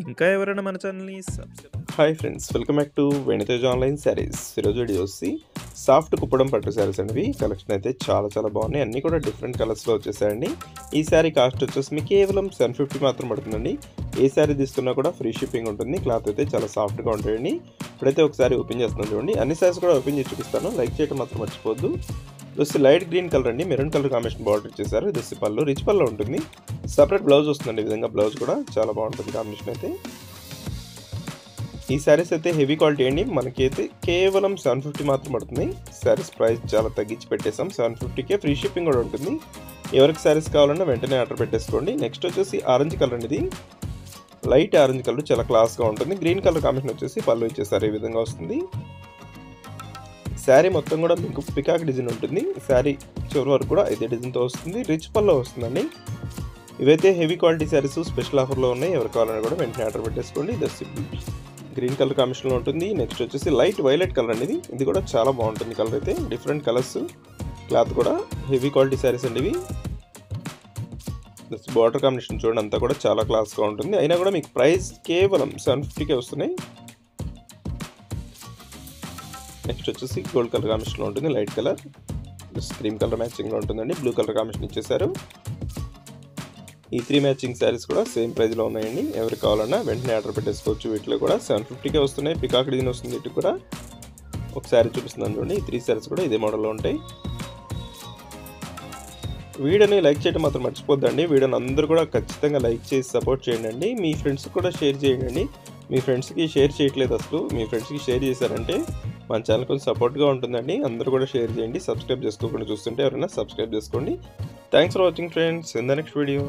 ఇంకా ఎవరైనా మన ఛానల్‌ని hi friends, welcome back to వెనితేజ్ online saris. ఈరోజు వీడియో వచ్చి సాఫ్ట్ కుప్పడం పట్టు శారీస్ అండి. కలెక్షన్ అయితే చాలా బాగున్నాయి. అన్నీ కూడా డిఫరెంట్ కలర్స్లో వచ్చేసాయండి. ఈ శారీ కాస్ట్ వచ్చేసి మీకు కేవలం 750 మాత్రం పడుతుందండి. ఏ శారీ తీసుకున్నా కూడా ఫ్రీ షిప్పింగ్ ఉంటుంది. క్లాత్ అయితే చాలా సాఫ్ట్గా ఉంటాయండి. ఇప్పుడైతే ఒకసారి ఓపెన్ చేస్తున్నాను చూడండి. అన్ని శారీస్ కూడా ఓపెన్ చేసి చూపిస్తాను. లైక్ చేయడం మాత్రం మర్చిపోవద్దు. ఇది లైట్ గ్రీన్ కలర్ అండి, మెరూన్ కలర్ కాంబినేషన్ బార్డర్ ఇచ్చేసారు. ఇది పళ్ళు, రిచ్ పళ్ళు ఉంటుంది. సపరేట్ బ్లౌజ్ వస్తుందండి. ఈ విధంగా బ్లౌజ్ కూడా చాలా బాగుంటుంది కాంబినేషన్ అయితే. ఈ శారీస్ అయితే హెవీ క్వాలిటీ అండి. మనకైతే కేవలం 750 మాత్రం పడుతుంది. శారీస్ ప్రైస్ చాలా తగ్గించి పెట్టేసాం. 750కే ఫ్రీ షిప్పింగ్ కూడా ఉంటుంది. ఎవరికి శారీస్ కావాలన్నా వెంటనే ఆర్డర్ పెట్టేసుకోండి. నెక్స్ట్ వచ్చేసి ఆరెంజ్ కలర్ అండి. ఇది లైట్ ఆరెంజ్ కలర్, చాలా క్లాస్గా ఉంటుంది. గ్రీన్ కలర్ కాంబినేషన్ వచ్చేసి పళ్ళు ఇచ్చేసారు. ఈ విధంగా వస్తుంది. శారీ మొత్తం కూడా మీకు పికాక్ డిజైన్ ఉంటుంది. శారీ చివరి వరకు కూడా ఇదే డిజైన్తో వస్తుంది. రిచ్ పళ్ళు వస్తుందండి. ఇవైతే హెవీ క్వాలిటీ శారీస్ స్పెషల్ ఆఫర్లో ఉన్నాయి. ఎవరు కావాలన్నా కూడా వెంటనే ఆర్డర్ పెట్టేసుకోండి. గ్రీన్ కలర్ కాంబినేషన్లో ఉంటుంది. నెక్స్ట్ వచ్చేసి లైట్ వైలెట్ కలర్ అండి. ఇది కూడా చాలా బాగుంటుంది కలర్ అయితే. డిఫరెంట్ కలర్స్, క్లాత్ కూడా హెవీ క్వాలిటీ శారీస్ అండి ఇవి. బార్డర్ కాంబినేషన్ చూడండి, అంతా కూడా చాలా క్లాస్గా ఉంటుంది. అయినా కూడా మీకు ప్రైస్ కేవలం 750కే వస్తున్నాయి. నెక్స్ట్ వచ్చేసి గోల్డ్ కలర్ కాంబినేషన్లో ఉంటుంది. లైట్ కలర్, క్రీమ్ కలర్ మ్యాచింగ్లో ఉంటుందండి. బ్లూ కలర్ కాంబినేషన్ ఇచ్చేసారు. ఈ 3 మ్యాచింగ్ శారీస్ కూడా సేమ్ ప్రైస్లో ఉన్నాయండి. ఎవరికి కావాలన్నా వెంటనే ఆర్డర్ పెట్టేసుకోవచ్చు. వీటిలో కూడా 750కే వస్తున్నాయి. పికాక్ డిజైన్ వస్తుంది. వీటికి కూడా ఒక శారీ చూపిస్తున్నాను చూడండి. ఈ 3 శారీస్ కూడా ఇదే మోడల్లో ఉంటాయి. వీడియోని లైక్ చేయడం మాత్రం మర్చిపోద్దండి. వీడియోని అందరూ కూడా ఖచ్చితంగా లైక్ చేసి సపోర్ట్ చేయండి. మీ ఫ్రెండ్స్కి కూడా షేర్ చేయండి. మీ ఫ్రెండ్స్కి షేర్ చేయట్లేదు అసలు. మీ ఫ్రెండ్స్కి షేర్ చేశారంటే మన ఛానల్ కొంచెం సపోర్ట్గా ఉంటుందండి. అందరూ కూడా షేర్ చేయండి. సబ్స్క్రైబ్ చేసుకోకుండా చూస్తుంటే ఎవరైనా సబ్స్క్రైబ్ చేసుకోండి. Thanks for watching friends. In the next video.